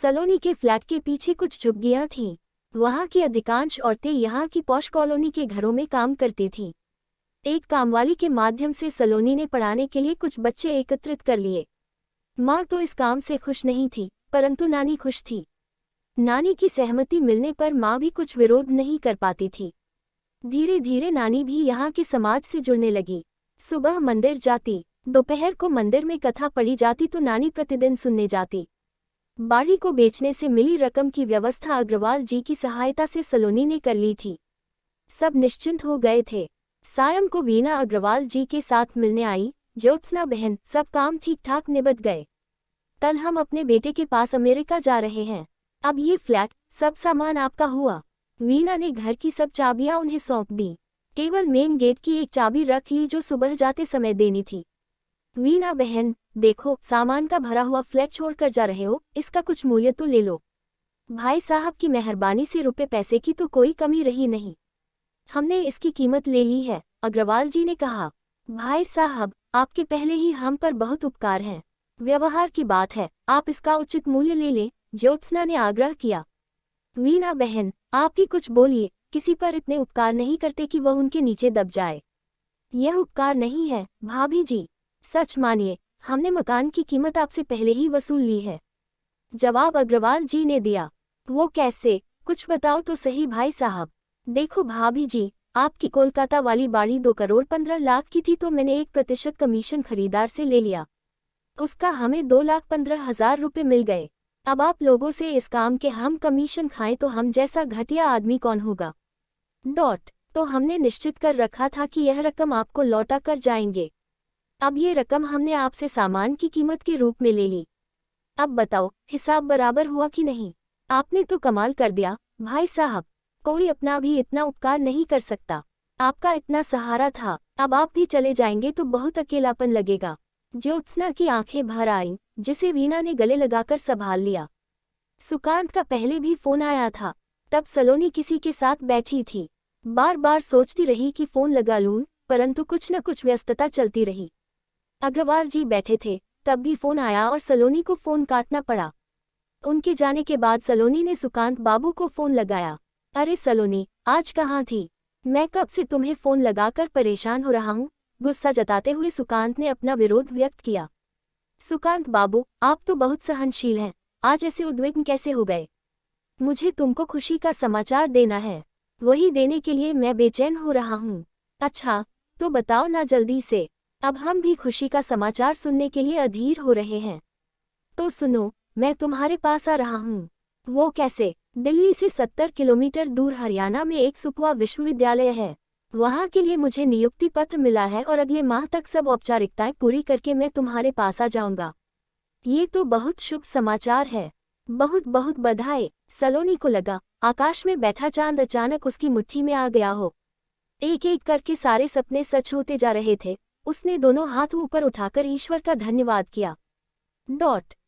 सलोनी के फ्लैट के पीछे कुछ झुग्गियां थीं। वहां की अधिकांश औरतें यहाँ की पॉश कॉलोनी के घरों में काम करती थीं। एक कामवाली के माध्यम से सलोनी ने पढ़ाने के लिए कुछ बच्चे एकत्रित कर लिए। माँ तो इस काम से खुश नहीं थी, परंतु नानी खुश थी। नानी की सहमति मिलने पर माँ भी कुछ विरोध नहीं कर पाती थी। धीरे धीरे नानी भी यहाँ के समाज से जुड़ने लगी। सुबह मंदिर जाती, दोपहर को मंदिर में कथा पढ़ी जाती तो नानी प्रतिदिन सुनने जाती। बाड़ी को बेचने से मिली रकम की व्यवस्था अग्रवाल जी की सहायता से सलोनी ने कर ली थी। सब निश्चिंत हो गए थे। सायं को वीणा अग्रवाल जी के साथ मिलने आई। ज्योत्सना बहन, सब काम ठीक ठाक निबट गए। कल हम अपने बेटे के पास अमेरिका जा रहे हैं। अब ये फ्लैट, सब सामान आपका हुआ। वीणा ने घर की सब चाबियां उन्हें सौंप दी। केवल मेन गेट की एक चाबी रख ली जो सुबह जाते समय देनी थी। वीणा बहन, देखो, सामान का भरा हुआ फ्लैट छोड़कर जा रहे हो, इसका कुछ मूल्य तो ले लो। भाई साहब की मेहरबानी से रुपए पैसे की तो कोई कमी रही नहीं। हमने इसकी कीमत ले ली है, अग्रवाल जी ने कहा। भाई साहब, आपके पहले ही हम पर बहुत उपकार हैं। व्यवहार की बात है, आप इसका उचित मूल्य ले लें, ज्योत्सना ने आग्रह किया। वीणा बहन, आप ही कुछ बोलिए, किसी पर इतने उपकार नहीं करते कि वह उनके नीचे दब जाए। यह उपकार नहीं है भाभी जी, सच मानिए, हमने मकान की कीमत आपसे पहले ही वसूल ली है। जवाब अग्रवाल जी ने दिया। वो कैसे, कुछ बताओ तो सही भाई साहब। देखो भाभी जी, आपकी कोलकाता वाली बाड़ी 2 करोड़ 15 लाख की थी तो मैंने 1% कमीशन खरीदार से ले लिया। उसका हमें 2,15,000 रुपये मिल गए। अब आप लोगों से इस काम के हम कमीशन खाएं तो हम जैसा घटिया आदमी कौन होगा। तो हमने निश्चित कर रखा था कि यह रकम आपको लौटा कर जाएंगे। अब ये रकम हमने आपसे सामान की कीमत के रूप में ले ली। अब बताओ, हिसाब बराबर हुआ कि नहीं। आपने तो कमाल कर दिया भाई साहब, कोई अपना भी इतना उपकार नहीं कर सकता। आपका इतना सहारा था, अब आप भी चले जाएंगे तो बहुत अकेलापन लगेगा। ज्योत्सना की आंखें भर आईं, जिसे वीणा ने गले लगाकर संभाल लिया। सुकांत का पहले भी फोन आया था, तब सलोनी किसी के साथ बैठी थी। बार बार सोचती रही कि फोन लगा लूं, परंतु कुछ न कुछ व्यस्तता चलती रही। अग्रवाल जी बैठे थे, तब भी फोन आया और सलोनी को फोन काटना पड़ा। उनके जाने के बाद सलोनी ने सुकांत बाबू को फोन लगाया। अरे सलोनी, आज कहाँ थी? मैं कब से तुम्हें फोन लगाकर परेशान हो रहा हूँ, गुस्सा जताते हुए सुकांत ने अपना विरोध व्यक्त किया। सुकांत बाबू, आप तो बहुत सहनशील हैं, आज ऐसे उद्विग्न कैसे हो गए? मुझे तुमको खुशी का समाचार देना है, वही देने के लिए मैं बेचैन हो रहा हूँ। अच्छा, तो बताओ ना जल्दी से, अब हम भी खुशी का समाचार सुनने के लिए अधीर हो रहे हैं। तो सुनो, मैं तुम्हारे पास आ रहा हूँ। वो कैसे? दिल्ली से 70 किलोमीटर दूर हरियाणा में एक सुकवा विश्वविद्यालय है, वहाँ के लिए मुझे नियुक्ति पत्र मिला है और अगले माह तक सब औपचारिकताएं पूरी करके मैं तुम्हारे पास आ जाऊंगा। ये तो बहुत शुभ समाचार है, बहुत बहुत बधाई। सलोनी को लगा आकाश में बैठा चांद अचानक उसकी मुट्ठी में आ गया हो। एक एक करके सारे सपने सच होते जा रहे थे। उसने दोनों हाथ ऊपर उठाकर ईश्वर का धन्यवाद किया।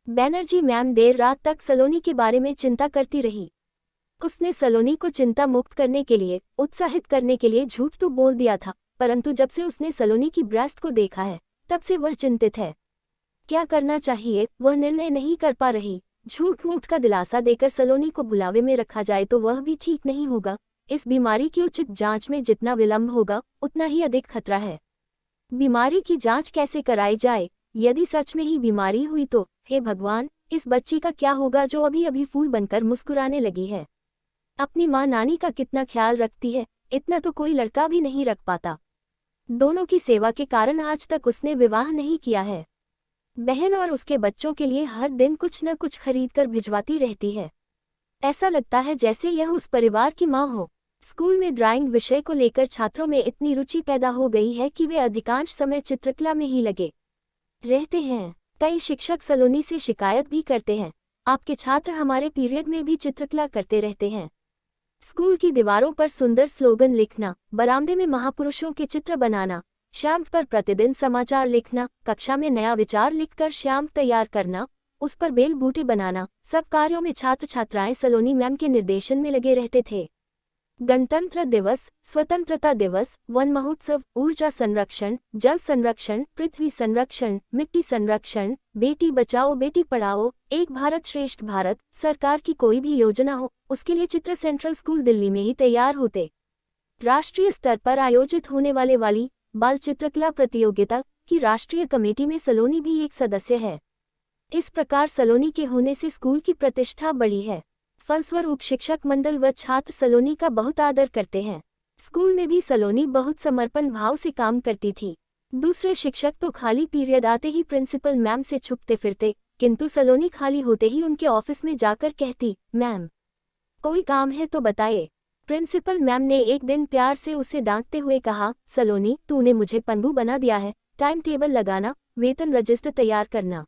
बैनर्जी मैम देर रात तक सलोनी के बारे में चिंता करती रही। उसने सलोनी को चिंता मुक्त करने के लिए, उत्साहित करने के लिए झूठ तो बोल दिया था, परंतु जब से उसने सलोनी की ब्रेस्ट को देखा है, तब से वह चिंतित है। क्या करना चाहिए वह निर्णय नहीं कर पा रही। झूठ मूठ का दिलासा देकर सलोनी को बुलावे में रखा जाए तो वह भी ठीक नहीं होगा। इस बीमारी की उचित जांच में जितना विलंब होगा, उतना ही अधिक खतरा है। बीमारी की जांच कैसे कराई जाए? यदि सच में ही बीमारी हुई तो हे भगवान, इस बच्ची का क्या होगा जो अभी अभी फूल बनकर मुस्कुराने लगी है। अपनी माँ नानी का कितना ख्याल रखती है, इतना तो कोई लड़का भी नहीं रख पाता। दोनों की सेवा के कारण आज तक उसने विवाह नहीं किया है। बहन और उसके बच्चों के लिए हर दिन कुछ न कुछ खरीदकर भिजवाती रहती है। ऐसा लगता है जैसे यह उस परिवार की माँ हो। स्कूल में ड्राइंग विषय को लेकर छात्रों में इतनी रुचि पैदा हो गई है कि वे अधिकांश समय चित्रकला में ही लगे रहते हैं। कई शिक्षक सलोनी से शिकायत भी करते हैं, आपके छात्र हमारे पीरियड में भी चित्रकला करते रहते हैं। स्कूल की दीवारों पर सुंदर स्लोगन लिखना, बरामदे में महापुरुषों के चित्र बनाना, श्याम पर प्रतिदिन समाचार लिखना, कक्षा में नया विचार लिखकर श्याम तैयार करना, उस पर बेल बूटे बनाना, सब कार्यों में छात्र छात्राएं सलोनी मैम के निर्देशन में लगे रहते थे। गणतंत्र दिवस, स्वतंत्रता दिवस, वन महोत्सव, ऊर्जा संरक्षण, जल संरक्षण, पृथ्वी संरक्षण, मिट्टी संरक्षण, बेटी बचाओ बेटी पढ़ाओ, एक भारत श्रेष्ठ भारत, सरकार की कोई भी योजना हो उसके लिए चित्र सेंट्रल स्कूल दिल्ली में ही तैयार होते। राष्ट्रीय स्तर पर आयोजित होने वाली बाल चित्रकला प्रतियोगिता की राष्ट्रीय कमेटी में सलोनी भी एक सदस्य है। इस प्रकार सलोनी के होने से स्कूल की प्रतिष्ठा बढ़ी है। फलस्वरूप शिक्षक मंडल व छात्र सलोनी का बहुत आदर करते हैं। स्कूल में भी सलोनी बहुत समर्पण भाव से काम करती थी। दूसरे शिक्षक तो खाली पीरियड आते ही प्रिंसिपल मैम से छुपते फिरते, किंतु सलोनी खाली होते ही उनके ऑफिस में जाकर कहती, मैम कोई काम है तो बताइए। प्रिंसिपल मैम ने एक दिन प्यार से उसे डांटते हुए कहा, सलोनी तूने मुझे पंगु बना दिया है। टाइम टेबल लगाना, वेतन रजिस्टर तैयार करना,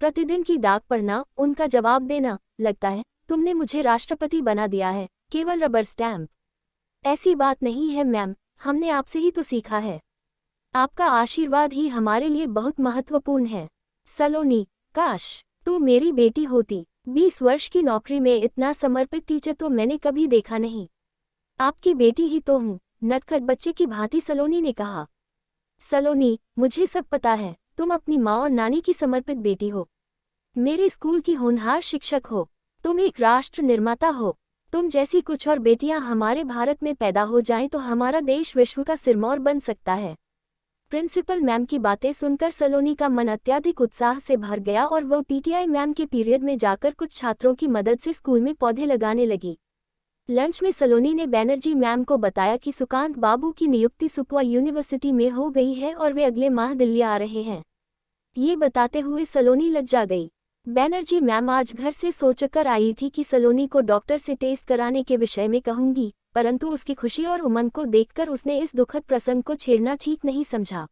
प्रतिदिन की डाक पढ़ना, उनका जवाब देना, लगता है तुमने मुझे राष्ट्रपति बना दिया है, केवल रबर स्टैम्प। ऐसी बात नहीं है मैम, हमने आपसे ही तो सीखा है। आपका आशीर्वाद ही हमारे लिए बहुत महत्वपूर्ण है। सलोनी, काश तू मेरी बेटी होती। 20 वर्ष की नौकरी में इतना समर्पित टीचर तो मैंने कभी देखा नहीं। आपकी बेटी ही तो हूँ, नटखट बच्चे की भांति सलोनी ने कहा। सलोनी, मुझे सब पता है, तुम अपनी माँ और नानी की समर्पित बेटी हो, मेरे स्कूल की होनहार शिक्षक हो, तुम एक राष्ट्र निर्माता हो। तुम जैसी कुछ और बेटियां हमारे भारत में पैदा हो जाएं तो हमारा देश विश्व का सिरमौर बन सकता है। प्रिंसिपल मैम की बातें सुनकर सलोनी का मन अत्यधिक उत्साह से भर गया और वह पीटीआई मैम के पीरियड में जाकर कुछ छात्रों की मदद से स्कूल में पौधे लगाने लगी। लंच में सलोनी ने बैनर्जी मैम को बताया कि सुकांत बाबू की नियुक्ति सुकवा यूनिवर्सिटी में हो गई है और वे अगले माह दिल्ली आ रहे हैं। ये बताते हुए सलोनी लज्जा गई। बैनर्जी मैम आज घर से सोचकर आई थी कि सलोनी को डॉक्टर से टेस्ट कराने के विषय में कहूंगी, परंतु उसकी खुशी और उमंग को देखकर उसने इस दुखद प्रसंग को छेड़ना ठीक नहीं समझा।